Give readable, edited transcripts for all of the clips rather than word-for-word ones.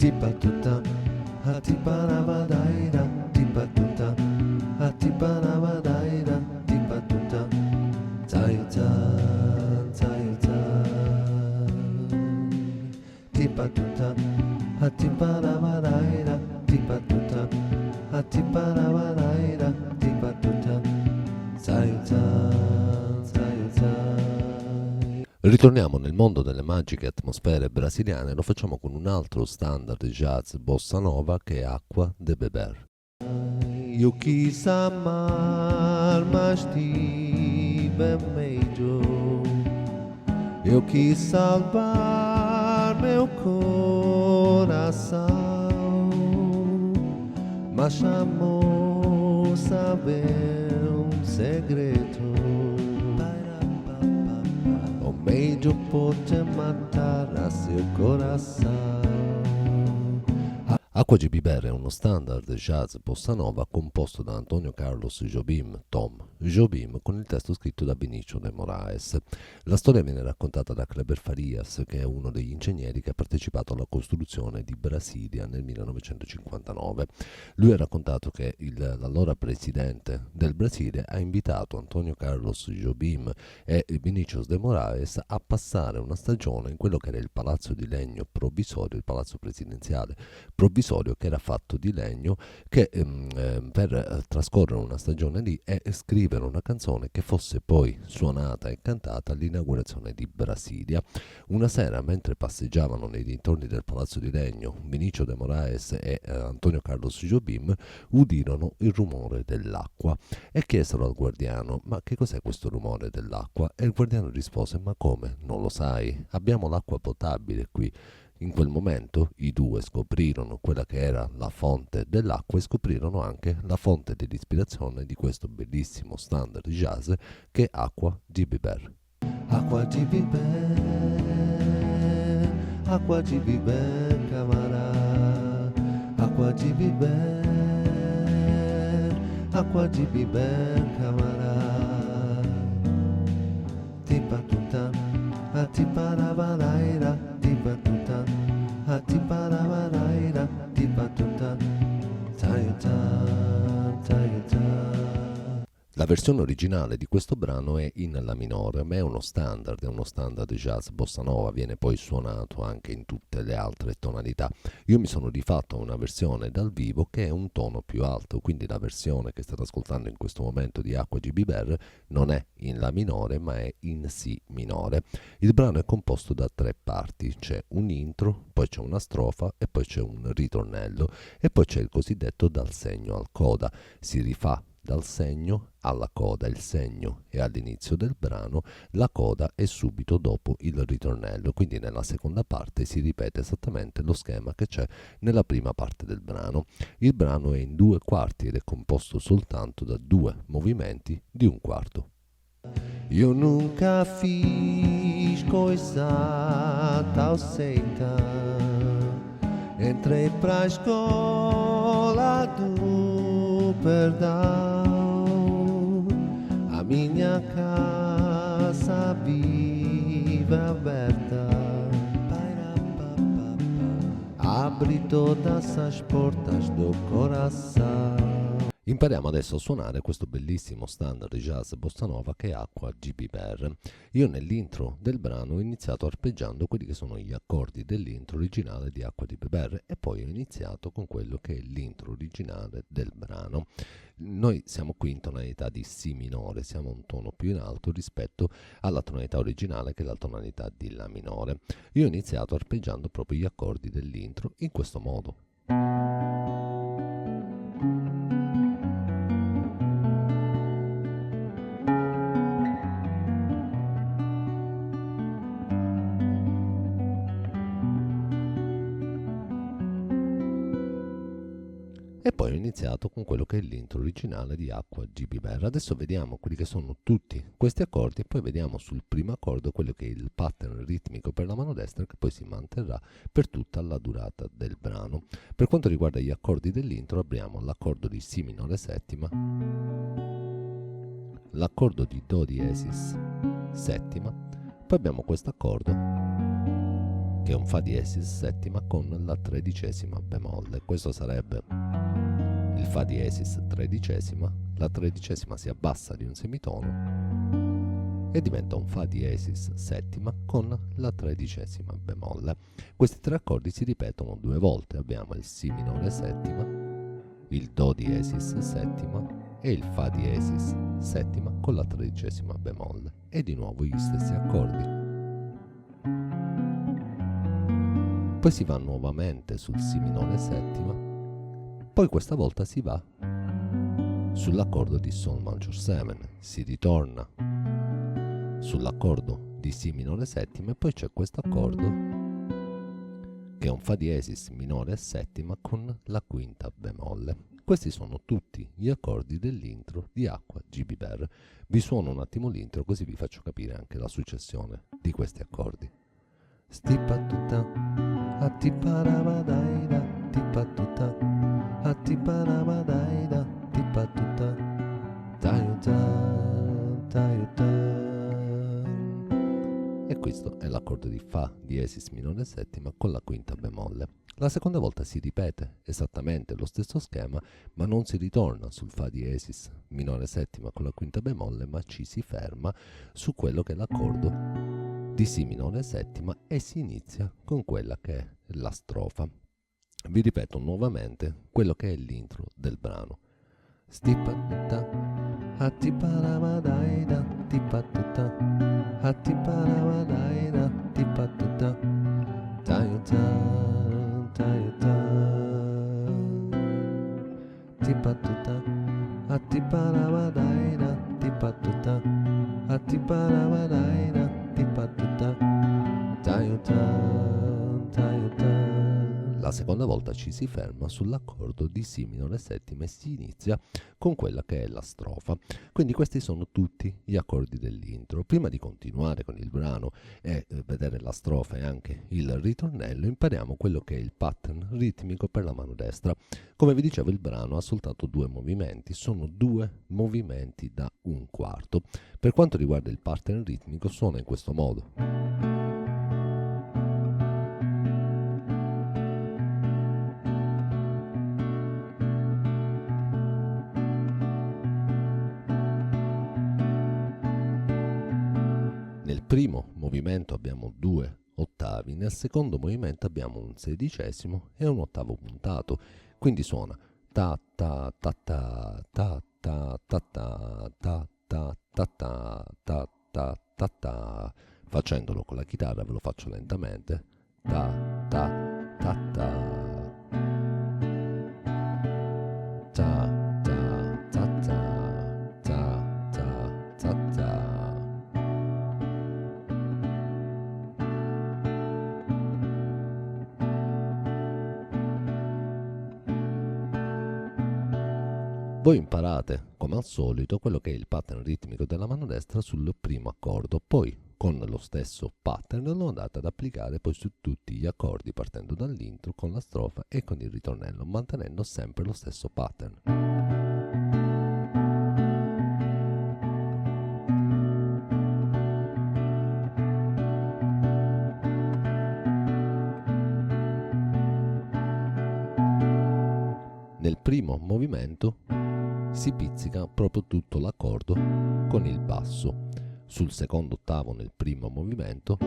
Tipatuta, hatipanavadaira, tipatuta, hatipanavadaira, tipatuta, tayuta, tayuta. Tipatuta, hatipanavadaira, tipatuta, hatipanavadaira, tipatuta, tayuta, tayuta. Ritorniamo nel mondo delle magiche atmosfere brasiliane e lo facciamo con un altro standard jazz bossa nova che è Acqua de Beber. Eu quis amar, mas tive medo. Eu quis salvar meu coração, mas amor saber um segredo. O medo pode matar a seu coração. Acqua di Biber è uno standard jazz bossa nova composto da Antonio Carlos Jobim, Tom Jobim, con il testo scritto da Benicio de Moraes. La storia viene raccontata da Kleber Farias, che è uno degli ingegneri che ha partecipato alla costruzione di Brasilia nel 1959. Lui ha raccontato che l'allora presidente del Brasile ha invitato Antonio Carlos Jobim e Benicio de Moraes a passare una stagione in quello che era il palazzo di legno provvisorio, il palazzo presidenziale provvisorio, che era fatto di legno, che per trascorrere una stagione lì e scrivere una canzone che fosse poi suonata e cantata all'inaugurazione di Brasilia. Una sera, mentre passeggiavano nei dintorni del palazzo di legno, Benicio de Moraes e Antonio Carlos Jobim udirono il rumore dell'acqua e chiesero al guardiano: ma che cos'è questo rumore dell'acqua? E il guardiano rispose: ma come, non lo sai? Abbiamo l'acqua potabile qui. In quel momento i due scoprirono quella che era la fonte dell'acqua e scoprirono anche la fonte dell'ispirazione di questo bellissimo standard jazz che è Acqua di Biber. Acqua de beber, água de beber, camará. Água de beber, água de beber, camará. Tipatuta, atiparabaraira, tipatuta, atiparabaraira, tipatuta, tayuta, tayuta. La versione originale di questo brano è in La minore, ma è uno standard jazz bossa nova, viene poi suonato anche in tutte le altre tonalità. Io mi sono rifatto una versione dal vivo che è un tono più alto, quindi la versione che state ascoltando in questo momento di Acqua di Biber non è in La minore, ma è in Si minore. Il brano è composto da 3 parti, c'è un intro, poi c'è una strofa e poi c'è un ritornello e poi c'è il cosiddetto dal segno al coda. Si rifà dal segno alla coda, il segno è all'inizio del brano, la coda è subito dopo il ritornello, quindi nella seconda parte si ripete esattamente lo schema che c'è nella prima parte del brano. Il brano è in 2 quarti ed è composto soltanto da 2 movimenti di un quarto. Eu nunca fiz coisa tal seita. Entrei pra escola do perdão. A minha casa vive aberta. Abre todas as portas do coração. Impariamo adesso a suonare questo bellissimo standard jazz bossa nova che è Acqua di Biber. Io nell'intro del brano ho iniziato arpeggiando quelli che sono gli accordi dell'intro originale di Acqua di Biber e poi ho iniziato con quello che è l'intro originale del brano. Noi siamo qui in tonalità di Si minore, siamo un tono più in alto rispetto alla tonalità originale che è la tonalità di La minore. Io ho iniziato arpeggiando proprio gli accordi dell'intro in questo modo. E poi ho iniziato con quello che è l'intro originale di Acqua di Biber. Adesso vediamo quelli che sono tutti questi accordi e poi vediamo sul primo accordo quello che è il pattern ritmico per la mano destra che poi si manterrà per tutta la durata del brano. Per quanto riguarda gli accordi dell'intro abbiamo l'accordo di Si minore settima, l'accordo di Do diesis settima, poi abbiamo questo accordo che è un Fa diesis settima con la tredicesima bemolle. Questo sarebbe il Fa diesis tredicesima, la tredicesima si abbassa di un semitono e diventa un Fa diesis settima con la tredicesima bemolle. Questi tre accordi si ripetono due volte, abbiamo il Si minore settima, il Do diesis settima e il Fa diesis settima con la tredicesima bemolle, e di nuovo gli stessi accordi. Poi si va nuovamente sul Si minore settima, poi questa volta si va sull'accordo di Sol maggior 7, si ritorna sull'accordo di Si minore settima e poi c'è questo accordo che è un Fa diesis minore settima con la quinta bemolle. Questi sono tutti gli accordi dell'intro di Aqua GB Bear. Vi suono un attimo l'intro così vi faccio capire anche la successione di questi accordi. Stipatuta, attiparabadaida, tipatuta, attiparabadaida, tipatuta, taiuta, taiuta. E questo è l'accordo di Fa diesis minore settima con la quinta bemolle. La seconda volta si ripete esattamente lo stesso schema, ma non si ritorna sul Fa diesis minore settima con la quinta bemolle, ma ci si ferma su quello che è l'accordo di Si minore settima e si inizia con quella che è la strofa. Vi ripeto nuovamente quello che è l'intro del brano. Stipatuta, attiparabadaida, tipatuta, attiparabadaida, tipatuta, taiuta, taiuta, tipatuta, attiparabadaida, tipatuta, attiparabadaida, tipatuta, taiuta, taiuta. La seconda volta ci si ferma sull'accordo di Si minore settima e si inizia con quella che è la strofa. Quindi questi sono tutti gli accordi dell'intro. Prima di continuare con il brano e vedere la strofa e anche il ritornello, impariamo quello che è il pattern ritmico per la mano destra. Come vi dicevo, il brano ha soltanto due movimenti, sono due movimenti da un quarto. Per quanto riguarda il pattern ritmico suona in questo modo. Nel primo movimento abbiamo due ottavi, nel secondo movimento abbiamo un sedicesimo e un ottavo puntato, quindi suona ta ta ta ta ta ta ta ta ta ta ta ta ta ta ta ta. Facendolo con la chitarra ve lo faccio lentamente. Ta ta ta ta ta ta ta ta ta ta ta ta. Voi imparate, come al solito, quello che è il pattern ritmico della mano destra sul primo accordo, poi con lo stesso pattern lo andate ad applicare poi su tutti gli accordi, partendo dall'intro con la strofa e con il ritornello, mantenendo sempre lo stesso pattern. Nel primo movimento si pizzica proprio tutto l'accordo con il basso. Sul secondo ottavo nel primo movimento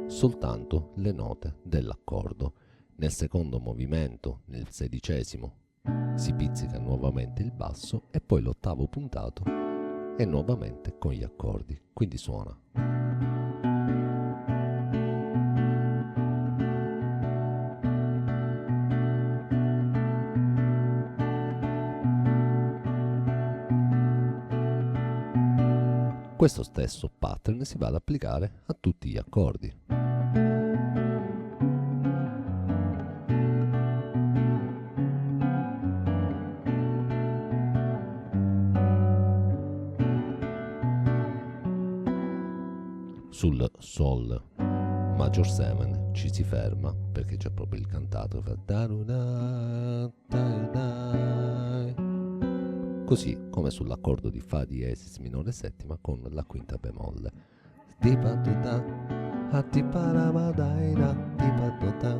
soltanto le note dell'accordo. Nel secondo movimento, nel sedicesimo, si pizzica nuovamente il basso e poi l'ottavo puntato e nuovamente con gli accordi. Quindi suona. Questo stesso pattern si va ad applicare a tutti gli accordi. Sul Sol maggior 7 ci si ferma perché c'è proprio il cantato, fa così come sull'accordo di Fa diesis minore settima con la quinta bemolle. Hati parabadaira ti patota,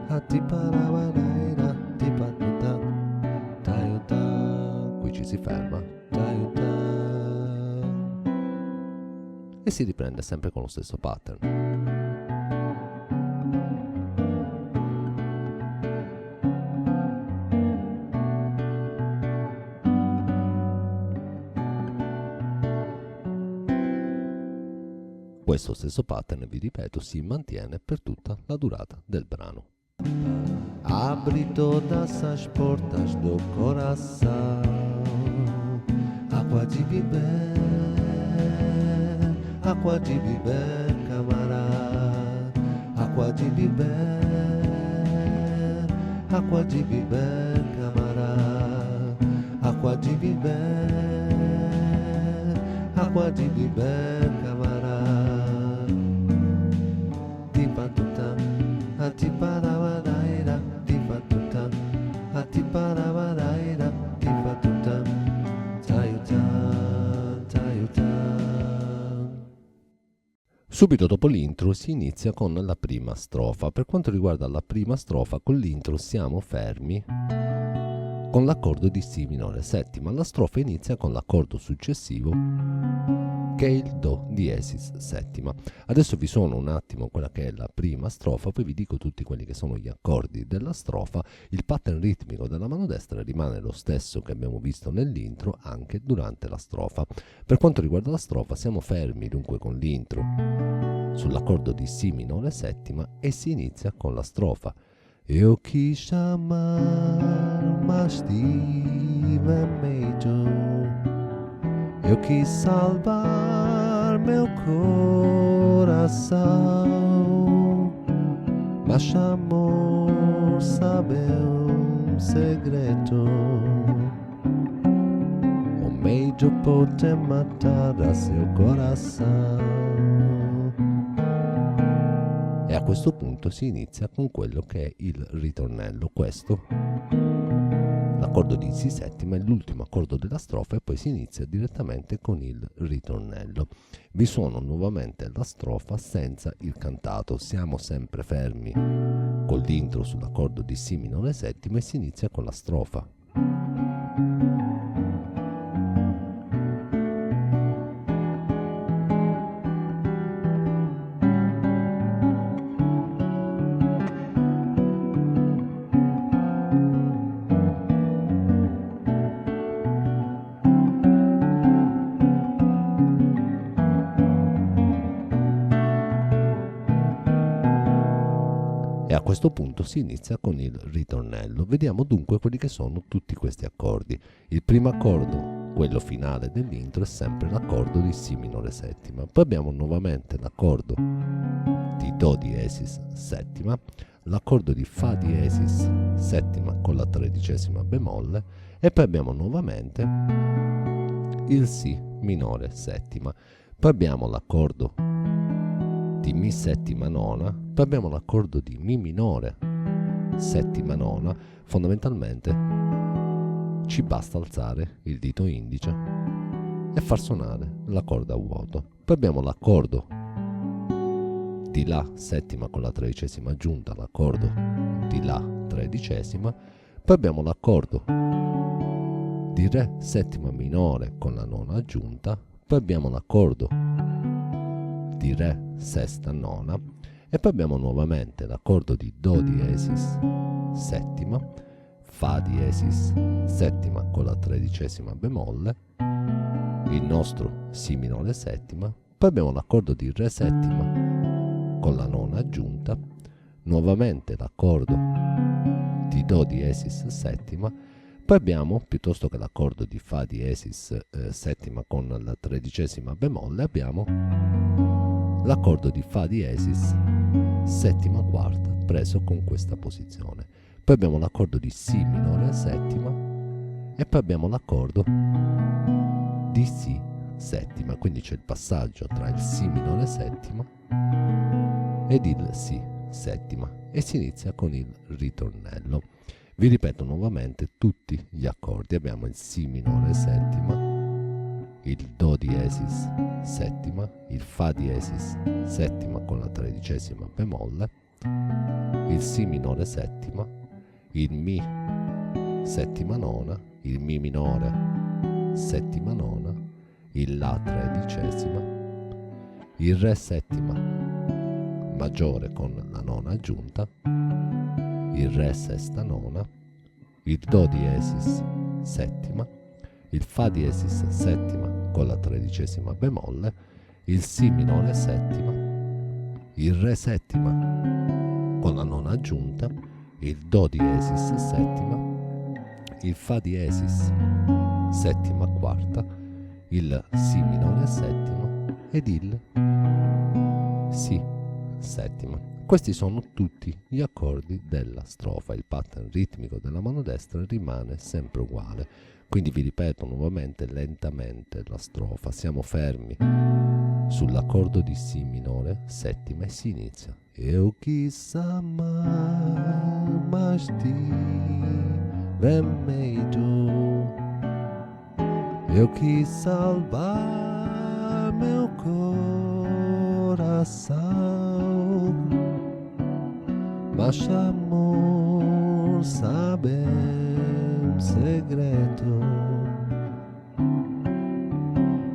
hati parabadaira ti patota, taiuta, Qui ci si ferma taiuta. e si riprende sempre con lo stesso pattern. Questo stesso pattern, vi ripeto, si mantiene per tutta la durata del brano. Abre todas as portas do coração, água de beber, água de beber, camarada, água de beber, água de beber, camarada, água de beber, água de beber, camarada. Ti patuta, a ti paravadaira, ti patuta, a ti paravadaira, ti patuta, taiuta, taiuta. Subito dopo l'intro si inizia con la prima strofa. Per quanto riguarda la prima strofa, con l'intro siamo fermi con l'accordo di Si minore settima. La strofa inizia con l'accordo successivo, che è il Do diesis settima. Adesso vi suono un attimo quella che è la prima strofa, poi vi dico tutti quelli che sono gli accordi della strofa. Il pattern ritmico della mano destra rimane lo stesso che abbiamo visto nell'intro anche durante la strofa. Per quanto riguarda la strofa siamo fermi dunque con l'intro sull'accordo di Si minore settima e si inizia con la strofa. Eu quis chamar, mas tive medo. Eu quis salvar meu coração, mas amor sabe um segredo. O medo pode matar a seu coração. E a questo punto si inizia con quello che è il ritornello. Questo, l'accordo di Si settima, è l'ultimo accordo della strofa e poi si inizia direttamente con il ritornello. Vi suono nuovamente la strofa senza il cantato. Siamo sempre fermi col l'intro sull'accordo di Si minore settima e si inizia con la strofa. E a questo punto si inizia con il ritornello. Vediamo dunque quelli che sono tutti questi accordi. Il primo accordo, quello finale dell'intro, è sempre l'accordo di Si minore settima. Poi abbiamo nuovamente l'accordo di Do diesis settima, l'accordo di Fa diesis settima con la tredicesima bemolle e poi abbiamo nuovamente il Si minore settima. Poi abbiamo l'accordo di Mi settima nona, poi abbiamo l'accordo di Mi minore settima nona. Fondamentalmente ci basta alzare il dito indice e far suonare la corda a vuoto. Poi abbiamo l'accordo di La settima con la tredicesima aggiunta, l'accordo di La tredicesima, poi abbiamo l'accordo di Re settima minore con la nona aggiunta, poi abbiamo l'accordo di Re sesta nona e poi abbiamo nuovamente l'accordo di Do diesis settima, Fa diesis settima con la tredicesima bemolle, il nostro Si minore settima, poi abbiamo l'accordo di Re settima con la nona aggiunta, nuovamente l'accordo di Do diesis settima, poi abbiamo, piuttosto che l'accordo di Fa diesis settima con la tredicesima bemolle, abbiamo l'accordo di Fa diesis settima quarta preso con questa posizione. Poi abbiamo l'accordo di Si minore settima e poi abbiamo l'accordo di Si settima, quindi c'è il passaggio tra il Si minore settima ed il Si settima e si inizia con il ritornello. Vi ripeto nuovamente tutti gli accordi. Abbiamo il Si minore settima, il Do diesis settima, il Fa diesis settima con la 13ª bemolle, il Si minore settima, il Mi settima nona, il Mi minore settima nona, il La 13ª, il Re settima maggiore con la nona aggiunta, il Re sesta nona, il Do diesis settima, il Fa diesis settima con la 13ª bemolle, il Si minore settima, il Re settima con la nona aggiunta, il Do diesis settima, il Fa diesis settima quarta, il Si minore settima ed il Si settima. Questi sono tutti gli accordi della strofa. Il pattern ritmico della mano destra rimane sempre uguale. Quindi vi ripeto nuovamente lentamente la strofa. Siamo fermi sull'accordo di Si minore settima e si inizia. Eu quis amar, mas tive medo. Eu quis salvar meu coração, mas amor sabem segredo.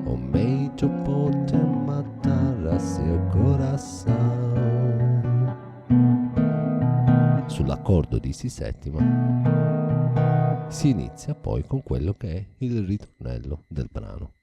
O medo pode matar a seu coração. Sull'accordo di Si settima si inizia poi con quello che è il ritornello del brano.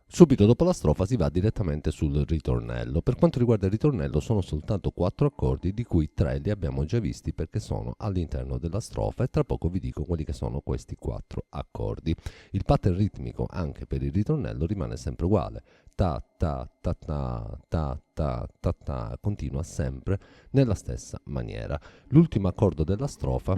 Subito dopo la strofa si va direttamente sul ritornello. Per quanto riguarda il ritornello sono soltanto 4 accordi, di cui 3 li abbiamo già visti perché sono all'interno della strofa, e tra poco vi dico quelli che sono questi 4 accordi. Il pattern ritmico anche per il ritornello rimane sempre uguale. Ta ta ta ta ta ta ta ta, continua sempre nella stessa maniera. L'ultimo accordo della strofa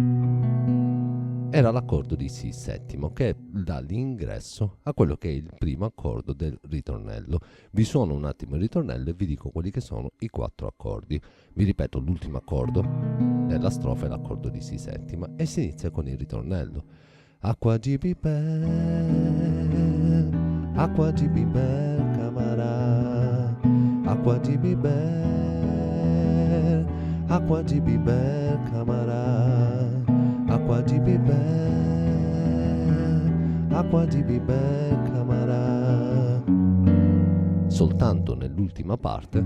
era l'accordo di Si settimo, che dà l'ingresso a quello che è il primo accordo del ritornello. Vi suono un attimo il ritornello e vi dico quelli che sono i 4 accordi. Vi ripeto, l'ultimo accordo della strofa è l'accordo di Si settima e si inizia con il ritornello. Acqua di biber, acqua di biber, camarà, acqua di biber, acqua di biber, camarà, acqua di biber, acqua di biber, camarà. Soltanto nell'ultima parte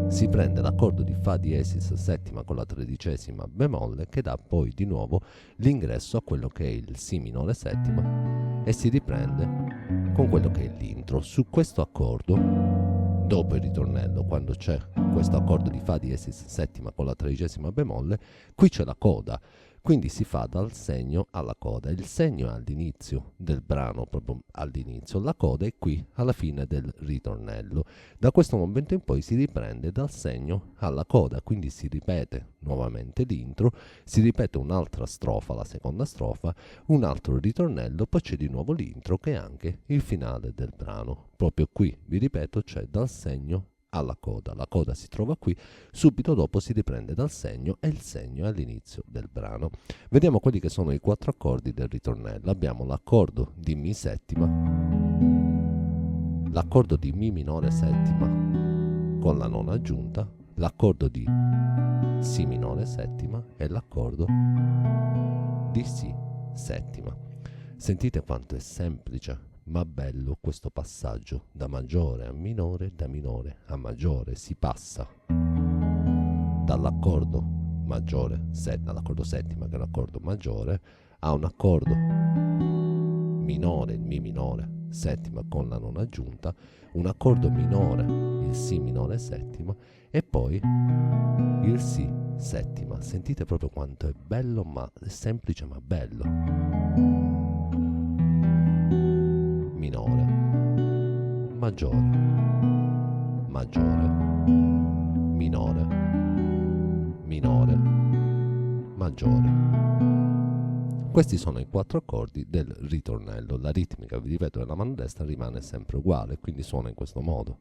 si prende l'accordo di Fa diesis settima con la 13ª bemolle, che dà poi di nuovo l'ingresso a quello che è il Si minore settima, e si riprende con quello che è l'intro. Su questo accordo, dopo il ritornello, quando c'è questo accordo di Fa diesis settima con la 13ª bemolle, qui c'è la coda. Quindi si fa dal segno alla coda. Il segno è all'inizio del brano, proprio all'inizio. La coda è qui, alla fine del ritornello. Da questo momento in poi si riprende dal segno alla coda, quindi si ripete nuovamente l'intro, si ripete un'altra strofa, la seconda strofa, un altro ritornello, poi c'è di nuovo l'intro che è anche il finale del brano. Proprio qui, vi ripeto, c'è dal segno alla coda. La coda si trova qui, subito dopo si riprende dal segno e il segno è all'inizio del brano. Vediamo quelli che sono i 4 accordi del ritornello. Abbiamo l'accordo di Mi settima, l'accordo di Mi minore settima con la nona aggiunta, l'accordo di Si minore settima e l'accordo di Si settima. Sentite quanto è semplice ma bello questo passaggio da maggiore a minore, da minore a maggiore. Si passa dall'accordo maggiore, dall'accordo settima che è l'accordo maggiore, a un accordo minore, il Mi minore settima con la nona aggiunta, un accordo minore, il Si minore settima, e poi il Si settima. Sentite proprio quanto è bello, ma è semplice ma bello. Minore, maggiore, maggiore, minore, minore, maggiore. Questi sono i 4 accordi del ritornello. La ritmica, vi ripeto, della mano destra rimane sempre uguale, quindi suona in questo modo.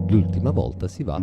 L'ultima volta si va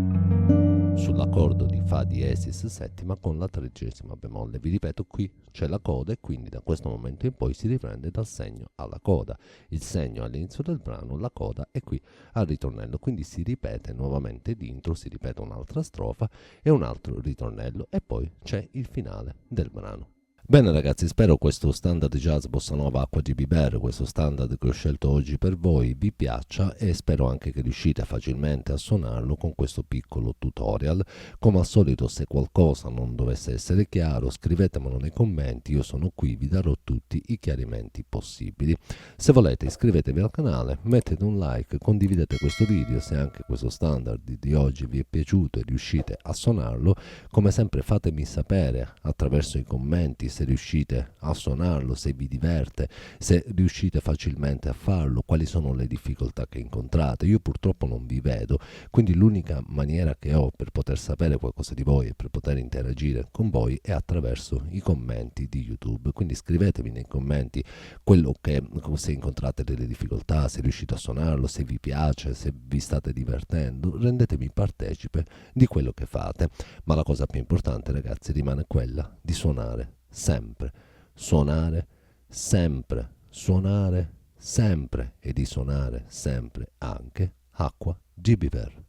sull'accordo di Fa diesis settima con la 13ª bemolle. Vi ripeto, qui c'è la coda e quindi da questo momento in poi si riprende dal segno alla coda. Il segno all'inizio del brano, la coda è qui al ritornello, quindi si ripete nuovamente d'intro, si ripete un'altra strofa e un altro ritornello e poi c'è il finale del brano. Bene ragazzi, spero questo standard jazz bossa nova Acqua GB Bear, questo standard che ho scelto oggi per voi, vi piaccia e spero anche che riuscite facilmente a suonarlo con questo piccolo tutorial. Come al solito, se qualcosa non dovesse essere chiaro, scrivetemelo nei commenti, io sono qui, vi darò tutti i chiarimenti possibili. Se volete iscrivetevi al canale, mettete un like, condividete questo video se anche questo standard di oggi vi è piaciuto e riuscite a suonarlo. Come sempre fatemi sapere attraverso i commenti se riuscite a suonarlo, se vi diverte, se riuscite facilmente a farlo, quali sono le difficoltà che incontrate. Io purtroppo non vi vedo, quindi l'unica maniera che ho per poter sapere qualcosa di voi e per poter interagire con voi è attraverso i commenti di YouTube. Quindi scrivetemi nei commenti quello che, se incontrate delle difficoltà, se riuscite a suonarlo, se vi piace, se vi state divertendo, rendetemi partecipe di quello che fate. Ma la cosa più importante ragazzi rimane quella di suonare sempre, suonare sempre, suonare sempre e di suonare sempre anche Acqua GB Bear.